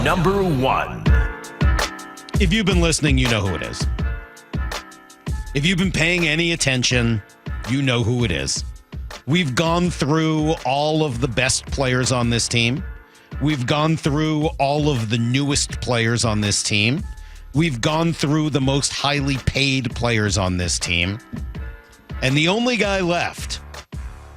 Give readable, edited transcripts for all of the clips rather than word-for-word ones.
number 1. If you've been listening, you know who it is. If you've been paying any attention, you know who it is. We've gone through all of the best players on this team. We've gone through all of the newest players on this team. We've gone through the most highly paid players on this team. And the only guy left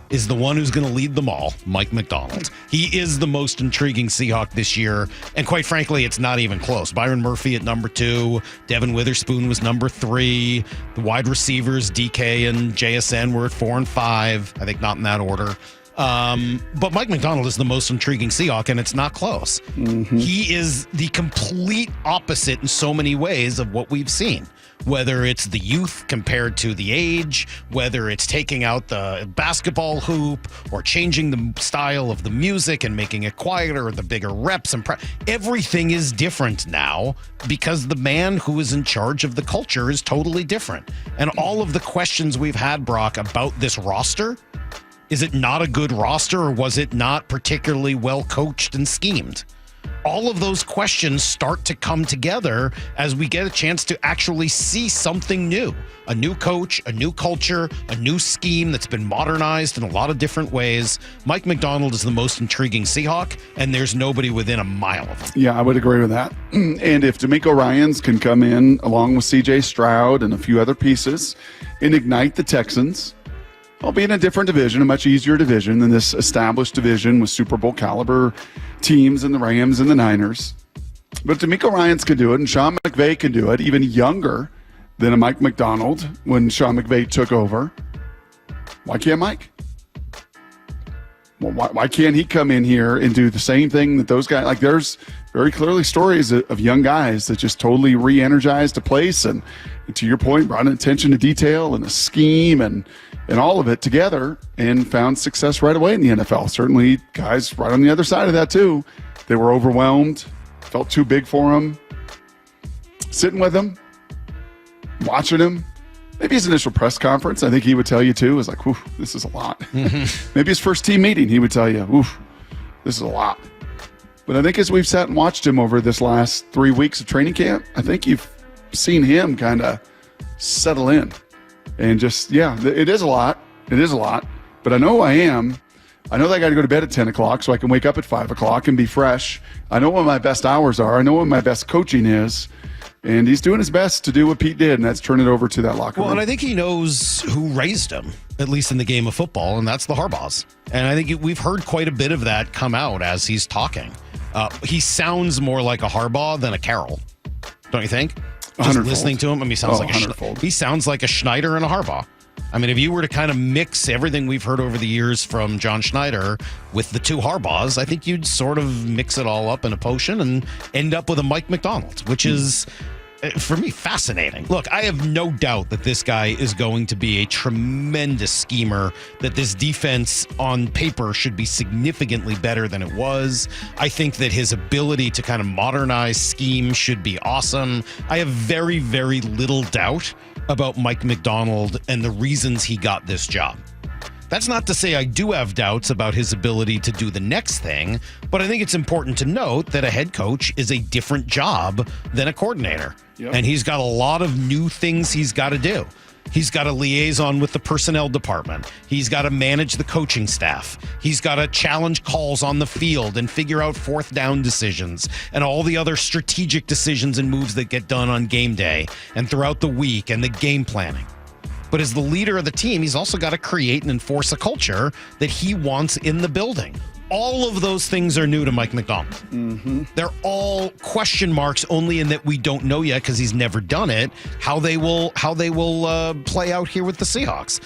is the one who's going to lead them all, Mike Macdonald. He is the most intriguing Seahawk this year, and quite frankly, it's not even close. Byron Murphy at number 2, Devin Witherspoon was number 3, the wide receivers, DK and JSN, were at 4 and 5, I think not in that order. But Mike Macdonald is the most intriguing Seahawk, and it's not close. Mm-hmm. He is the complete opposite in so many ways of what we've seen. Whether it's the youth compared to the age, whether it's taking out the basketball hoop or changing the style of the music and making it quieter or the bigger reps. And everything is different now because the man who is in charge of the culture is totally different. And all of the questions we've had, Brock, about this roster, is it not a good roster or was it not particularly well coached and schemed? All of those questions start to come together as we get a chance to actually see something new. A new coach, a new culture, a new scheme that's been modernized in a lot of different ways. Mike Macdonald is the most intriguing Seahawk, and there's nobody within a mile of him. Yeah, I would agree with that. And if D'Amico Ryans can come in along with C.J. Stroud and a few other pieces and ignite the Texans, I'll be in a different division, a much easier division than this established division with Super Bowl caliber teams and the Rams and the Niners. But D'Amico Ryans can do it, and Sean McVay can do it, even younger than a Mike Macdonald when Sean McVay took over. Why can't Mike? Well, why can't he come in here and do the same thing that those guys, like there's very clearly stories of young guys that just totally re-energized a place and to your point, brought an attention to detail and a scheme and all of it together and found success right away in the NFL. Certainly guys right on the other side of that too. They were overwhelmed, felt too big for him. Sitting with him, watching him. Maybe his initial press conference, I think he would tell you too, is like, whew, this is a lot. Mm-hmm. Maybe his first team meeting, he would tell you, whew, this is a lot. But I think as we've sat and watched him over this last 3 weeks of training camp, I think you've seen him kind of settle in. And just, yeah, it is a lot. It is a lot. But I know I am. I know that I got to go to bed at 10 o'clock so I can wake up at 5 o'clock and be fresh. I know what my best hours are. I know what my best coaching is. And he's doing his best to do what Pete did, and that's turn it over to that locker room. Well, and I think he knows who raised him, at least in the game of football, and that's the Harbaughs. And I think we've heard quite a bit of that come out as he's talking. He sounds more like a Harbaugh than a Carroll, don't you think? Just listening to him, I mean, he sounds like a Schneider and a Harbaugh. I mean, if you were to kind of mix everything we've heard over the years from John Schneider with the two Harbaughs, I think you'd sort of mix it all up in a potion and end up with a Mike Macdonald, which is, for me, fascinating. Look, I have no doubt that this guy is going to be a tremendous schemer, that this defense on paper should be significantly better than it was. I think that his ability to kind of modernize scheme should be awesome. I have very, very little doubt about Mike Macdonald and the reasons he got this job. That's not to say I do have doubts about his ability to do the next thing, but I think it's important to note that a head coach is a different job than a coordinator. Yep. And he's got a lot of new things he's got to do. He's got a liaison with the personnel department. He's got to manage the coaching staff. He's got to challenge calls on the field and figure out fourth down decisions and all the other strategic decisions and moves that get done on game day and throughout the week and the game planning. But as the leader of the team, he's also got to create and enforce a culture that he wants in the building. All of those things are new to Mike Macdonald. Mm-hmm. They're all question marks, only in that we don't know yet because he's never done it, how they will play out here with the Seahawks.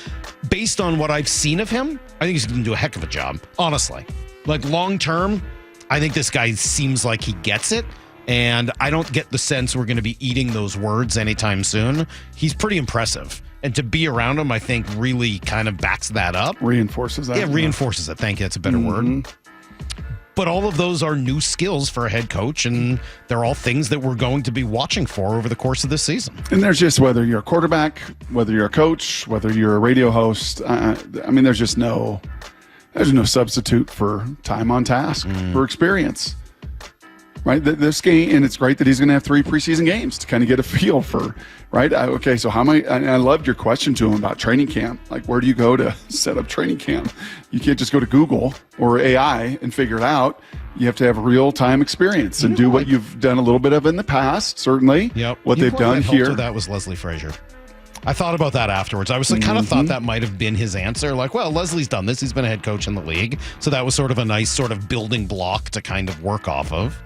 Based on what I've seen of him, I think he's going to do a heck of a job, honestly. Like long term, I think this guy seems like he gets it. And I don't get the sense we're going to be eating those words anytime soon. He's pretty impressive. And to be around him, I think, really kind of backs that up. Reinforces that. Yeah, reinforces it. Thank you. That's a better word. But all of those are new skills for a head coach, and they're all things that we're going to be watching for over the course of this season. And there's just, whether you're a quarterback, whether you're a coach, whether you're a radio host, I mean, there's no substitute for time on task, for experience. right? This game, and it's great that he's going to have 3 preseason games to kind of get a feel for, right? Okay, so how am I loved your question to him about training camp. Like, where do you go to set up training camp? You can't just go to Google or AI and figure it out. You have to have real-time experience and do what you've done a little bit of in the past, certainly. Yep. What they've done here. That was Leslie Frazier. I thought about that afterwards. I was kind of thought that might have been his answer. Like, well, Leslie's done this. He's been a head coach in the league. So that was sort of a nice sort of building block to kind of work off of.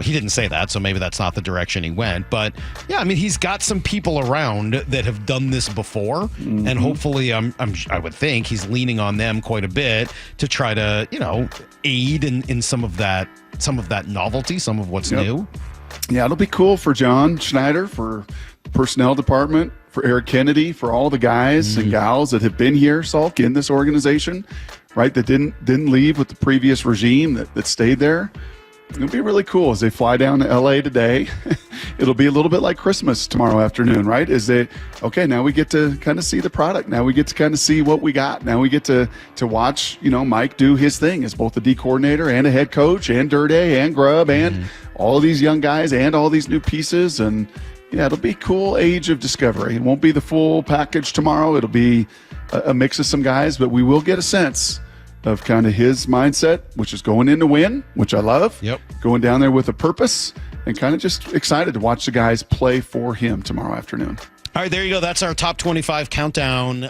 He didn't say that, so maybe that's not the direction he went. But, yeah, I mean, he's got some people around that have done this before. And hopefully, I would think he's leaning on them quite a bit to try to, aid in some of that novelty, some of what's new. Yeah, it'll be cool for John Schneider, for the personnel department, for Eric Kennedy, for all the guys and gals that have been here, Salk, in this organization, right, that didn't leave with the previous regime, that stayed there. It'll be really cool as they fly down to LA today. It'll be a little bit like Christmas tomorrow afternoon, right? Now we get to kind of see the product. Now we get to kind of see what we got. Now we get to watch, Mike do his thing as both a D coordinator and a head coach and Dirt A and Grubb and all of these young guys and all these new pieces. And yeah, it'll be a cool age of discovery. It won't be the full package tomorrow. It'll be a mix of some guys, but we will get a sense of kind of his mindset, which is going in to win, which I love. Yep. Going down there with a purpose and kind of just excited to watch the guys play for him tomorrow afternoon. All right, there you go. That's our top 25 countdown.